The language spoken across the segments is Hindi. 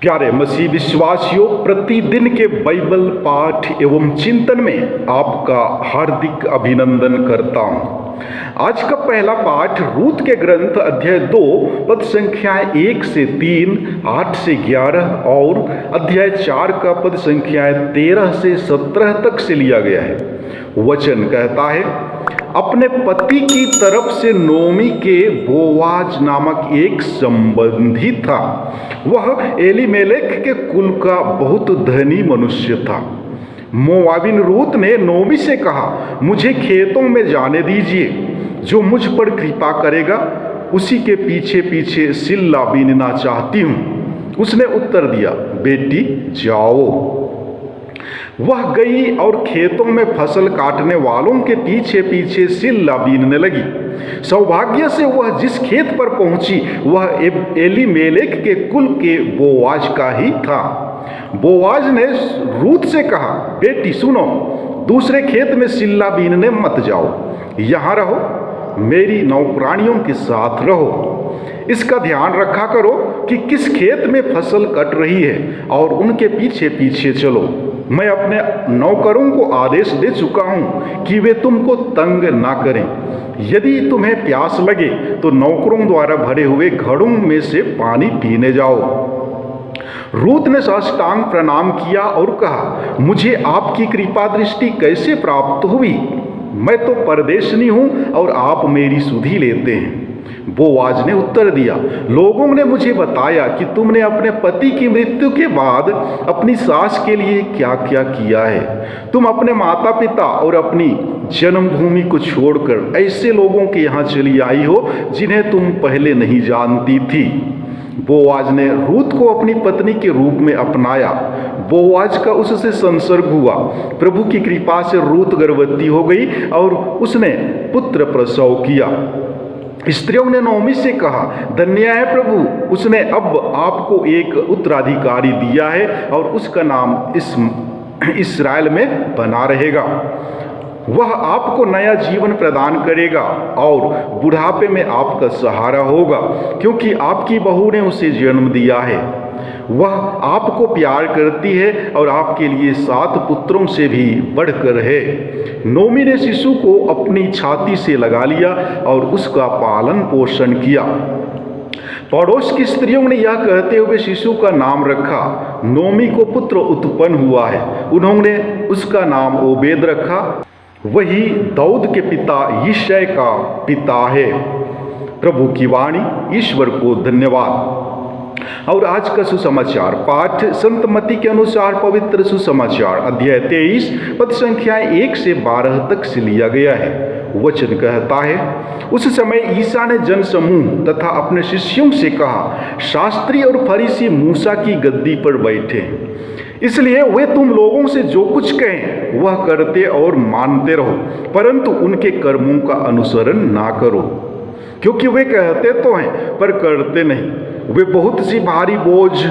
प्यारे मसीह विश्वासियों, प्रतिदिन के बाइबल पाठ एवं चिंतन में आपका हार्दिक अभिनंदन करता हूँ। आज का पहला पाठ रूत के ग्रंथ अध्याय 2 पद संख्या 1 से 3, 8 से 11 और अध्याय 4 का पद संख्या 13 से 17 तक से लिया गया है। वचन कहता है, अपने पति की तरफ से नोमी के बोआज नामक एक संबंधी था। वह एलीमेलेक के कुल का बहुत धनी मनुष्य था। मोआबिन रूत ने नोमी से कहा, मुझे खेतों में जाने दीजिए, जो मुझ पर कृपा करेगा उसी के पीछे पीछे सिल्ला बीनना चाहती हूँ। उसने उत्तर दिया, बेटी जाओ। वह गई और खेतों में फसल काटने वालों के पीछे पीछे सिल्ला बीनने लगी। सौभाग्य से वह जिस खेत पर पहुंची वह एलीमेलेक के कुल के बोआज का ही था। बोआज ने रूत से कहा, बेटी सुनो, दूसरे खेत में सिल्ला बीनने मत जाओ, यहाँ रहो, मेरी नौकरानियों के साथ रहो। इसका ध्यान रखा करो कि किस खेत में फसल कट रही है और उनके पीछे पीछे चलो। मैं अपने नौकरों को आदेश दे चुका हूँ कि वे तुमको तंग ना करें। यदि तुम्हें प्यास लगे तो नौकरों द्वारा भरे हुए घड़ों में से पानी पीने जाओ। रूत ने साष्टांग प्रणाम किया और कहा, मुझे आपकी कृपा दृष्टि कैसे प्राप्त हुई? मैं तो परदेशनी हूँ और आप मेरी सुधि लेते हैं। बोआज ने उत्तर दिया, लोगों ने मुझे बताया कि तुमने अपने पति की मृत्यु के बाद अपनी सास के लिए क्या क्या किया है। तुम अपने माता पिता और अपनी जन्मभूमि को छोड़कर ऐसे लोगों के यहाँ चली आई हो जिन्हें तुम पहले नहीं जानती थी। बोआज ने रूत को अपनी पत्नी के रूप में अपनाया। बोआज का उससे संसर्ग हुआ। प्रभु की कृपा से रूत गर्भवती हो गई और उसने पुत्र प्रसव किया। स्त्रियों ने नोमी से कहा, धन्य है प्रभु, उसने अब आपको एक उत्तराधिकारी दिया है और उसका नाम इस्राएल में बना रहेगा। वह आपको नया जीवन प्रदान करेगा और बुढ़ापे में आपका सहारा होगा, क्योंकि आपकी बहू ने उसे जन्म दिया है। वह आपको प्यार करती है और आपके लिए 7 पुत्रों से भी बढ़कर है। नोमी ने शिशु को अपनी छाती से लगा लिया और उसका पालन पोषण किया। पड़ोस की स्त्रियों ने यह कहते हुए शिशु का नाम रखा, नोमी को पुत्र उत्पन्न हुआ है। उन्होंने उसका नाम ओबेद रखा। वही दाऊद के पिता यिशै का पिता है। प्रभु की वाणी। ईश्वर को धन्यवाद। और आज का सुसमाचार पाठ संत मत्ती के अनुसार पवित्र सुसमाचार अध्याय 23 पद संख्या 1 से 12 तक से लिया गया है। वचन कहता है, उस समय ईसा ने जनसमूह तथा अपने शिष्यों से कहा, शास्त्री और फरीसी मूसा की गद्दी पर बैठे, इसलिए वे तुम लोगों से जो कुछ कहें वह करते और मानते रहो, परंतु उनके कर्मों का अनुसरण ना करो, क्योंकि वे कहते तो हैं पर करते नहीं। वे बहुत सी भारी बोझ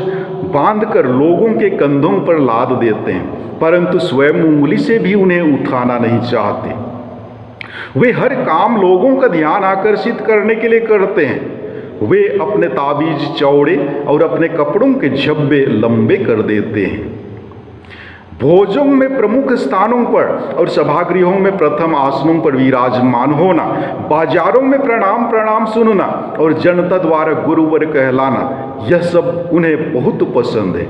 बांधकर लोगों के कंधों पर लाद देते हैं, परंतु स्वयं उंगली से भी उन्हें उठाना नहीं चाहते। वे हर काम लोगों का ध्यान आकर्षित करने के लिए करते हैं। वे अपने ताबीज चौड़े और अपने कपड़ों के झब्बे लंबे कर देते हैं। भोजों में प्रमुख स्थानों पर और सभागृहों में प्रथम आसनों पर विराजमान होना, बाजारों में प्रणाम प्रणाम सुनना और जनता द्वारा गुरुवर कहलाना, यह सब उन्हें बहुत पसंद है।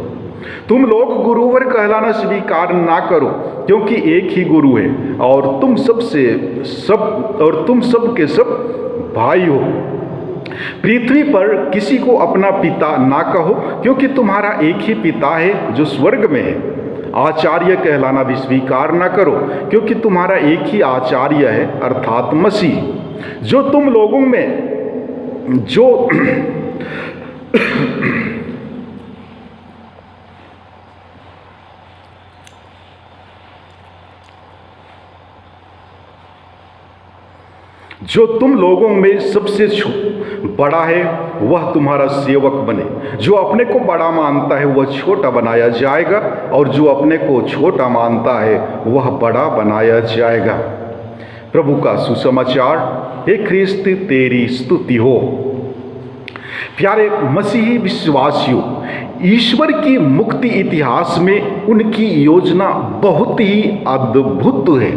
तुम लोग गुरुवर कहलाना स्वीकार ना करो, क्योंकि एक ही गुरु है और तुम सब के सब भाई हो। पृथ्वी पर किसी को अपना पिता ना कहो, क्योंकि तुम्हारा एक ही पिता है जो स्वर्ग में है। आचार्य कहलाना भी स्वीकार ना करो, क्योंकि तुम्हारा एक ही आचार्य है, अर्थात मसीह। जो तुम लोगों में जो तुम लोगों में सबसे बड़ा है वह तुम्हारा सेवक बने। जो अपने को बड़ा मानता है वह छोटा बनाया जाएगा, और जो अपने को छोटा मानता है वह बड़ा बनाया जाएगा। प्रभु का सुसमाचार। हे ख्रिस्त, तेरी स्तुति हो। प्यारे मसीही विश्वासियों, ईश्वर की मुक्ति इतिहास में उनकी योजना बहुत ही अद्भुत है।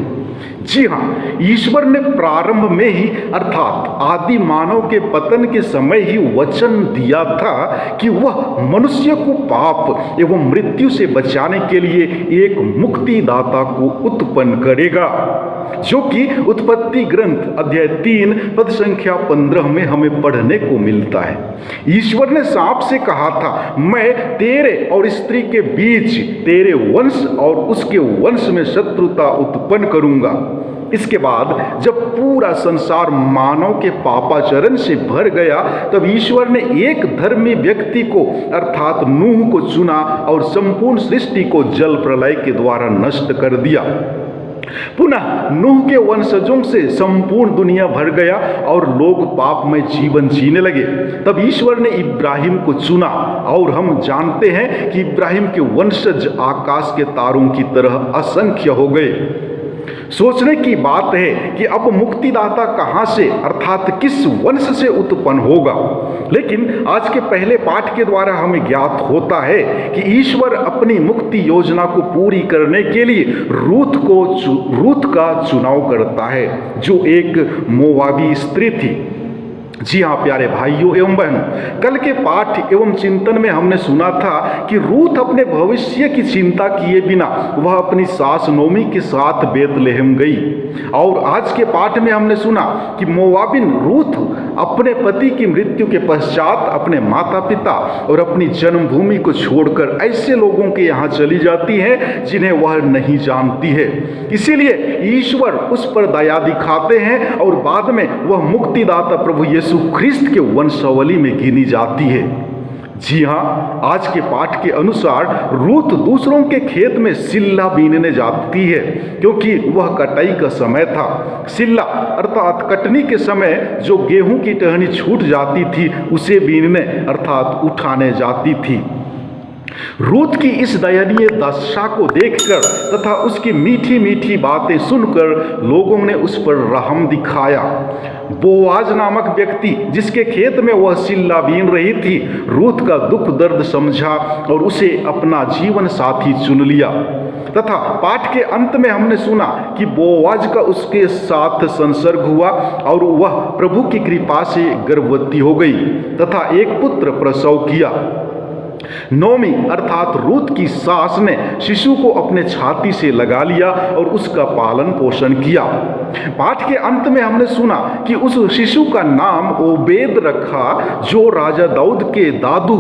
जी हाँ, ईश्वर ने प्रारंभ में ही अर्थात आदि मानव के पतन के समय ही वचन दिया था कि वह मनुष्य को पाप एवं मृत्यु से बचाने के लिए एक मुक्तिदाता को उत्पन्न करेगा, जो कि उत्पत्ति ग्रंथ अध्याय 3 पद संख्या 15 में हमें पढ़ने को मिलता है। ईश्वर ने सांप से कहा था, मैं तेरे और स्त्री के बीच तेरे वंश और उसके वंश में शत्रुता उत्पन्न करूंगा। इसके बाद जब पूरा संसार मानव के पापाचरण से भर गया, तब ईश्वर ने एक धर्मी व्यक्ति को अर्थात नूह को चुना और संपूर्ण सृष्टि को जल प्रलय के द्वारा नष्ट कर दिया। पुनः नूह के वंशजों से संपूर्ण दुनिया भर गया और लोग पापमय जीवन जीने लगे। तब ईश्वर ने इब्राहिम को चुना, और हम जानते हैं कि इब्राहिम के वंशज आकाश के तारों की तरह असंख्य हो गए। सोचने की बात है कि अब मुक्तिदाता कहां से अर्थात किस वंश से उत्पन्न होगा। लेकिन आज के पहले पाठ के द्वारा हमें ज्ञात होता है कि ईश्वर अपनी मुक्ति योजना को पूरी करने के लिए रूथ का चुनाव करता है, जो एक मोआबी स्त्री थी। जी हाँ प्यारे भाइयों एवं बहनों, कल के पाठ एवं चिंतन में हमने सुना था कि रूथ अपने भविष्य की चिंता किए बिना वह अपनी सास नोमी के साथ बेतलेहम गई। और आज के पाठ में हमने सुना कि मोआबिन रूथ अपने पति की मृत्यु के पश्चात अपने माता पिता और अपनी जन्मभूमि को छोड़कर ऐसे लोगों के यहाँ चली जाती है जिन्हें वह नहीं जानती है। इसीलिए ईश्वर उस पर दया दिखाते हैं और बाद में वह मुक्तिदाता प्रभु यीशु ख्रिस्त के वंशावली में गिनी जाती है। जी हाँ, आज के पाठ के अनुसार रूथ दूसरों के खेत में सिल्ला बीनने जाती है, क्योंकि वह कटाई का समय था। सिल्ला अर्थात कटनी के समय जो गेहूं की टहनी छूट जाती थी उसे बीनने अर्थात उठाने जाती थी। रूथ की इस दयनीय दशा को देखकर तथा उसकी मीठी मीठी बातें सुनकर लोगों ने उस पर रहम दिखाया। बोआज नामक व्यक्ति जिसके खेत में वह सिल्ला बीन रही थी, रूथ का दुख दर्द समझा और उसे अपना जीवन साथी चुन लिया। तथा पाठ के अंत में हमने सुना कि बोआज का उसके साथ संसर्ग हुआ और वह प्रभु की कृपा से गर्भवती हो गई तथा एक पुत्र प्रसव किया। नोमी अर्थात रूथ की सास ने शिशु को अपने छाती से लगा लिया और उसका पालन पोषण किया। पाठ के अंत में हमने सुना कि उस शिशु का नाम ओबेद रखा, जो राजा दाऊद के दादू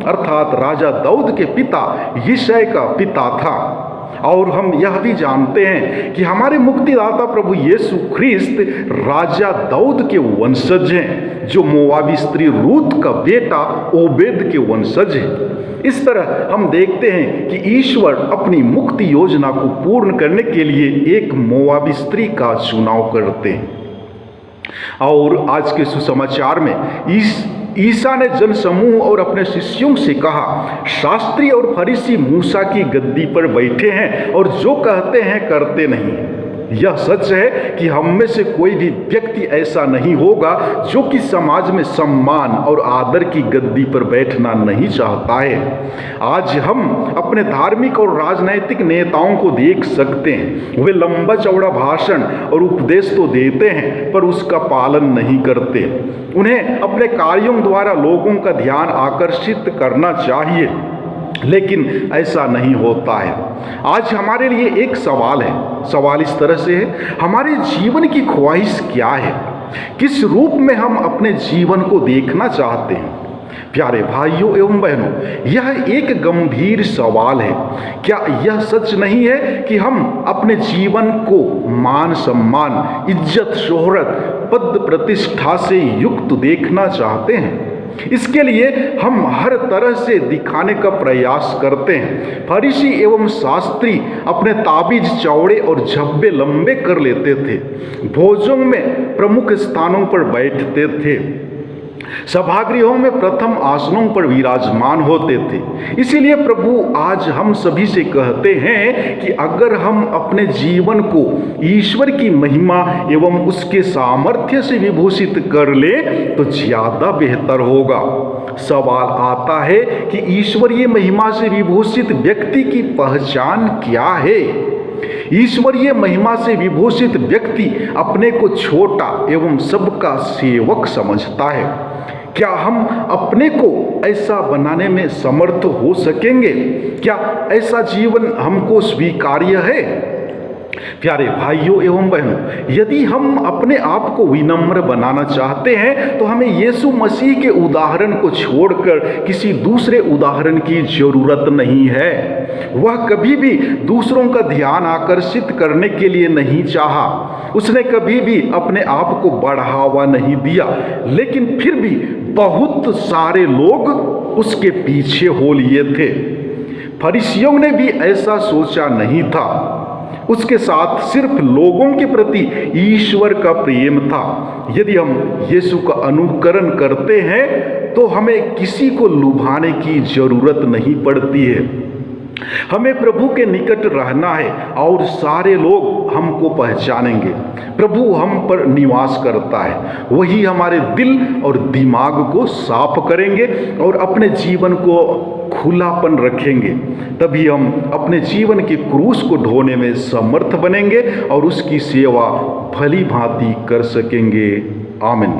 अर्थात राजा दाऊद के पिता यिशै का पिता था। और हम यह भी जानते हैं कि हमारे मुक्तिदाता प्रभु यीशु ख्रिस्त राजा दाऊद के वंशज हैं, जो मोआबी स्त्री रूथ का बेटा ओबेद के वंशज है। इस तरह हम देखते हैं कि ईश्वर अपनी मुक्ति योजना को पूर्ण करने के लिए एक मोआबी स्त्री का चुनाव करते हैं। और आज के सुसमाचार में ईसा ने जनसमूह और अपने शिष्यों से कहा, शास्त्री और फरीसी मूसा की गद्दी पर बैठे हैं और जो कहते हैं करते नहीं। यह सच है कि हम में से कोई भी व्यक्ति ऐसा नहीं होगा जो कि समाज में सम्मान और आदर की गद्दी पर बैठना नहीं चाहता है। आज हम अपने धार्मिक और राजनैतिक नेताओं को देख सकते हैं, वे लंबा चौड़ा भाषण और उपदेश तो देते हैं पर उसका पालन नहीं करते। उन्हें अपने कार्यों द्वारा लोगों का ध्यान आकर्षित करना चाहिए, लेकिन ऐसा नहीं होता है। आज हमारे लिए एक सवाल है। सवाल इस तरह से है, हमारे जीवन की ख्वाहिश क्या है? किस रूप में हम अपने जीवन को देखना चाहते हैं? प्यारे भाइयों एवं बहनों, यह एक गंभीर सवाल है। क्या यह सच नहीं है कि हम अपने जीवन को मान सम्मान, इज्जत, शोहरत, पद प्रतिष्ठा से युक्त देखना चाहते हैं? इसके लिए हम हर तरह से दिखाने का प्रयास करते हैं। फरीसी एवं शास्त्री अपने ताबीज चौड़े और झब्बे लंबे कर लेते थे, भोजों में प्रमुख स्थानों पर बैठते थे, सभागृहों में प्रथम आसनों पर विराजमान होते थे। इसीलिए प्रभु आज हम सभी से कहते हैं कि अगर हम अपने जीवन को ईश्वर की महिमा एवं उसके सामर्थ्य से विभूषित कर ले तो ज्यादा बेहतर होगा। सवाल आता है कि ईश्वरीय महिमा से विभूषित व्यक्ति की पहचान क्या है? ईश्वरीय महिमा से विभूषित व्यक्ति अपने को छोटा एवं सबका सेवक समझता है। क्या हम अपने को ऐसा बनाने में समर्थ हो सकेंगे? क्या ऐसा जीवन हमको स्वीकार्य है? प्यारे भाइयों एवं बहनों, यदि हम अपने आप को विनम्र बनाना चाहते हैं तो हमें यीशु मसीह के उदाहरण को छोड़कर किसी दूसरे उदाहरण की जरूरत नहीं है। वह कभी भी दूसरों का ध्यान आकर्षित करने के लिए नहीं चाहा, उसने कभी भी अपने आप को बढ़ावा नहीं दिया, लेकिन फिर भी बहुत सारे लोग उसके पीछे हो लिए थे। फरीसियों ने भी ऐसा सोचा नहीं था, उसके साथ सिर्फ लोगों के प्रति ईश्वर का प्रेम था। यदि हम यीशु का अनुकरण करते हैं तो हमें किसी को लुभाने की जरूरत नहीं पड़ती है। हमें प्रभु के निकट रहना है और सारे लोग हमको पहचानेंगे। प्रभु हम पर निवास करता है, वही हमारे दिल और दिमाग को साफ करेंगे और अपने जीवन को खुलापन रखेंगे। तभी हम अपने जीवन के क्रूस को ढोने में समर्थ बनेंगे और उसकी सेवा भली भांति कर सकेंगे। आमीन।